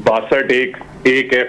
62(1)(f)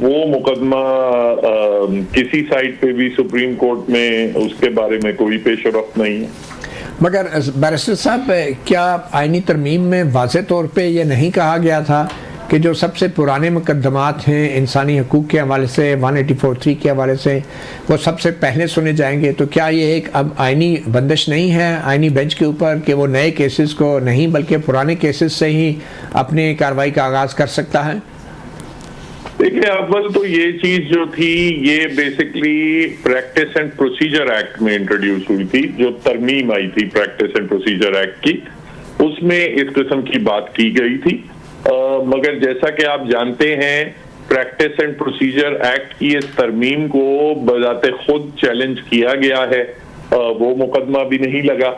وہ مقدمہ کسی سائٹ پہ بھی سپریم کورٹ میں اس کے بارے میں کوئی پیش رفت نہیں ہے. مگر بیرسٹر صاحب کیا آئینی ترمیم میں واضح طور پہ یہ نہیں کہا گیا تھا کہ جو سب سے پرانے مقدمات ہیں انسانی حقوق کے حوالے سے 184(3) کے حوالے سے وہ سب سے پہلے سنے جائیں گے؟ تو کیا یہ ایک اب آئینی بندش نہیں ہے آئینی بینچ کے اوپر کہ وہ نئے کیسز کو نہیں بلکہ پرانے کیسز سے ہی اپنی کارروائی کا آغاز کر سکتا ہے؟ دیکھیں، اول تو یہ چیز جو تھی یہ basically practice and procedure act میں انٹروڈیوس ہوئی تھی، جو ترمیم آئی تھی پریکٹس اینڈ پروسیجر ایکٹ کی، اس میں اس قسم کی بات کی گئی تھی. مگر جیسا کہ آپ جانتے ہیں پریکٹس اینڈ پروسیجر ایکٹ کی اس ترمیم کو بذات خود چیلنج کیا گیا ہے، وہ مقدمہ بھی نہیں لگا.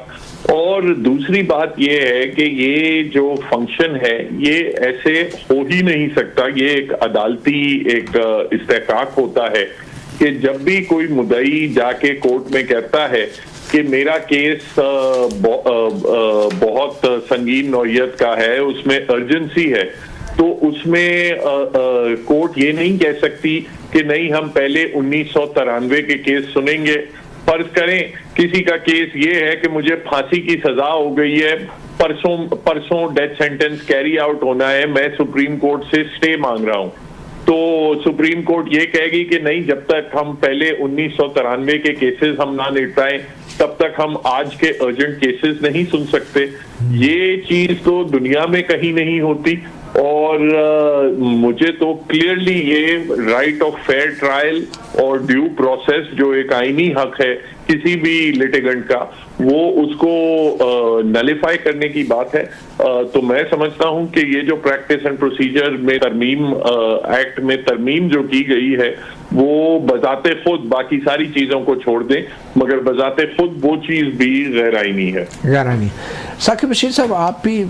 اور دوسری بات یہ ہے کہ یہ جو فنکشن ہے یہ ایسے ہو ہی نہیں سکتا. یہ ایک عدالتی ایک استحقاق ہوتا ہے کہ جب بھی کوئی مدعی جا کے کورٹ میں کہتا ہے کہ میرا کیس بہت سنگین نوعیت کا ہے، اس میں ارجنسی ہے، تو اس میں کورٹ یہ نہیں کہہ سکتی کہ نہیں ہم پہلے 1993 کے کیس سنیں گے. فرض کریں کسی کا کیس یہ ہے کہ مجھے پھانسی کی سزا ہو گئی ہے، پرسوں ڈیتھ سینٹنس کیری آؤٹ ہونا ہے، میں سپریم کورٹ سے سٹے مانگ رہا ہوں، تو سپریم کورٹ یہ کہے گی کہ نہیں، جب تک ہم پہلے 1993 کے کیسز ہم نہ نپٹائیں تب تک ہم آج کے ارجنٹ کیسز نہیں سن سکتے. یہ چیز تو دنیا میں کہیں نہیں ہوتی. اور مجھے تو کلیئرلی یہ رائٹ آف فیئر ٹرائل اور ڈیو پروسیس جو ایک آئینی حق ہے کسی بھی لٹیگنٹ کا، وہ اس کو نلیفائی کرنے کی بات ہے. تو میں سمجھتا ہوں کہ یہ جو پریکٹس اینڈ پروسیجر میں ترمیم ایکٹ میں ترمیم جو کی گئی ہے وہ بذات خود باقی ساری چیزوں کو چھوڑ دیں، مگر بذات خود وہ چیز بھی غیر آئینی ہے. غیر آئینی. ثاقب بشیر صاحب، آپ بھی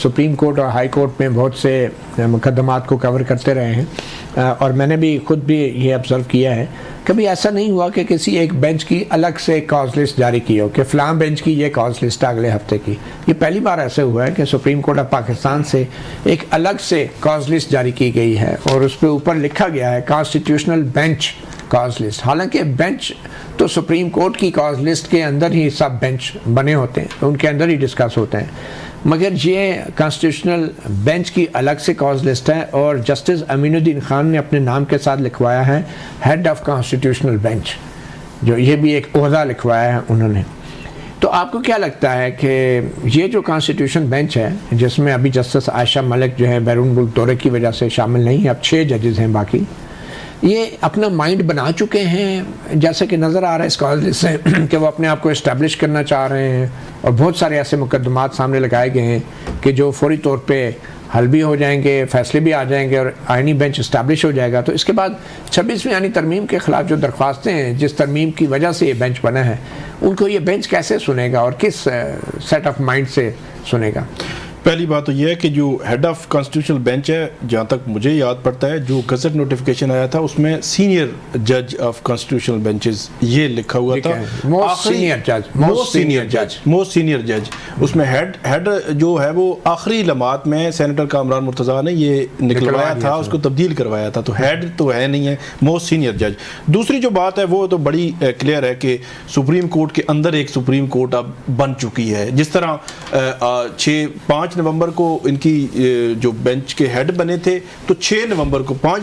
سپریم کورٹ اور ہائی کورٹ میں بہت سے مقدمات کو کور کرتے رہے ہیں، اور میں نے بھی خود بھی یہ آبزرو کیا ہے، کبھی ایسا نہیں ہوا کہ کسی ایک بینچ کی الگ سے کاز لسٹ جاری کی ہو کہ فلاں بینچ کی یہ کاز لسٹ اگلے ہفتے کی؟ یہ پہلی بار ایسے ہوا ہے کہ سپریم کورٹ آف پاکستان سے ایک الگ سے کاز لسٹ جاری کی گئی ہے اور اس پہ اوپر لکھا گیا ہے کانسٹیٹیوشنل بینچ کاز لسٹ. حالانکہ بینچ تو سپریم کورٹ کی کاز لسٹ کے اندر ہی سب بینچ بنے ہوتے ہیں، ان کے اندر ہی ڈسکس ہوتے ہیں، مگر یہ کانسٹیٹیوشنل بینچ کی الگ سے کاز لسٹ ہے اور جسٹس امین الدین خان نے اپنے نام کے ساتھ لکھوایا ہے ہیڈ آف کانسٹیٹیوشنل بینچ، جو یہ بھی ایک عہدہ لکھوایا ہے انہوں نے. تو آپ کو کیا لگتا ہے کہ یہ جو کانسٹیٹیوشن بینچ ہے، جس میں ابھی جسٹس عائشہ ملک جو ہے بیرون ملک دورے کی وجہ سے شامل نہیں ہیں، اب 6 ججز ہیں باقی، یہ اپنا مائنڈ بنا چکے ہیں جیسے کہ نظر آ رہا ہے اس کاز لسٹ سے کہ وہ اپنے آپ کو اسٹیبلش کرنا چاہ رہے ہیں، اور بہت سارے ایسے مقدمات سامنے لگائے گئے ہیں کہ جو فوری طور پہ حل بھی ہو جائیں گے، فیصلے بھی آ جائیں گے اور آئینی بینچ اسٹیبلش ہو جائے گا. تو اس کے بعد 26ویں آئینی ترمیم کے خلاف جو درخواستیں ہیں، جس ترمیم کی وجہ سے یہ بینچ بنا ہے، ان کو یہ بینچ کیسے سنے گا اور کس سیٹ آف مائنڈ سے سنے گا؟ پہلی بات تو یہ ہے کہ جو ہیڈ آف کانسٹیٹیوشنل بینچ ہے، جہاں تک مجھے یاد پڑتا ہے جو گزٹ نوٹیفیکیشن آیا تھا اس میں سینئر جج آف کانسٹیٹیوشنل بینچز یہ لکھا ہوا تھا، موسٹ سینئر جج. اس میں ہیڈ جو ہے وہ آخری لمحات میں سینیٹر کامران مرتضیٰ نے یہ نکلوایا تھا، اس کو تبدیل کروایا تھا، تو ہیڈ تو ہے نہیں ہے، موسٹ سینئر جج. دوسری جو بات ہے وہ تو بڑی کلیئر ہے کہ سپریم کورٹ کے اندر ایک سپریم کورٹ اب بن چکی ہے. جس طرح 5 نومبر کو ان کی جو بینچ کے ہیڈ بنے تھے، تو 5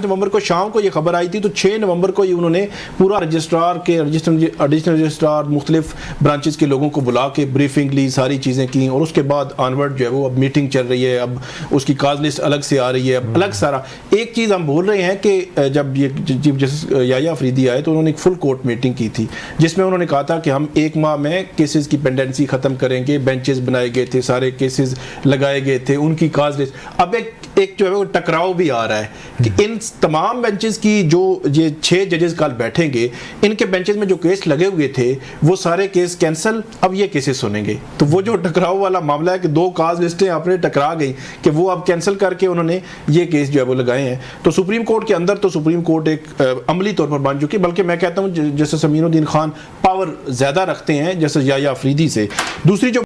نومبر کو شام کو یہ خبر آئی تھی، تو 6 نومبر کو انہوں نے پورا رجسٹرار کے ایڈیشنل رجسٹرار مختلف برانچز کے لوگوں کو بلا کے بریفنگ لی، ساری چیزیں کی، اور اس کے بعد آنورڈ جو ہے وہ اب میٹنگ چل رہی ہے، اب اس کی کاز لسٹ الگ سے آ رہی ہے، اب الگ سارا. ایک چیز ہم بول رہے ہیں کہ جب یہ چیف جسٹس یحییٰ افریدی آئے تو انہوں نے ایک فل کورٹ میٹنگ کی تھی جس میں انہوں نے کہا تھا کہ ہم 1 ماہ میں کیسز کی پینڈنسی ختم کریں گے، بینچز بنائے گئے تھے، سارے کیسز لگائے گئے تھے، ان کی کاز لسٹ. اب ایک جو ہے وہ ٹکراؤ بھی آ رہا ہے کہ ان تمام بینچز کی جو یہ 6 ججز کل بیٹھیں گے، ان کے بینچز میں جو کیس لگے ہوئے تھے وہ سارے کیس کینسل، اب یہ کیسز سنیں گے. تو وہ جو ٹکراؤ والا معاملہ ہے کہ 2 کاز لسٹیں آپ نے ٹکرا گئی کہ وہ اب کینسل کر کے انہوں نے یہ کیس جو ہے وہ لگائے ہیں. تو سپریم کورٹ کے اندر تو سپریم کورٹ ایک عملی طور پر بن چکی، بلکہ میں کہتا ہوں جیسے امین الدین خان پاور زیادہ رکھتے ہیں جیسے یحییٰ افریدی سے. دوسری جو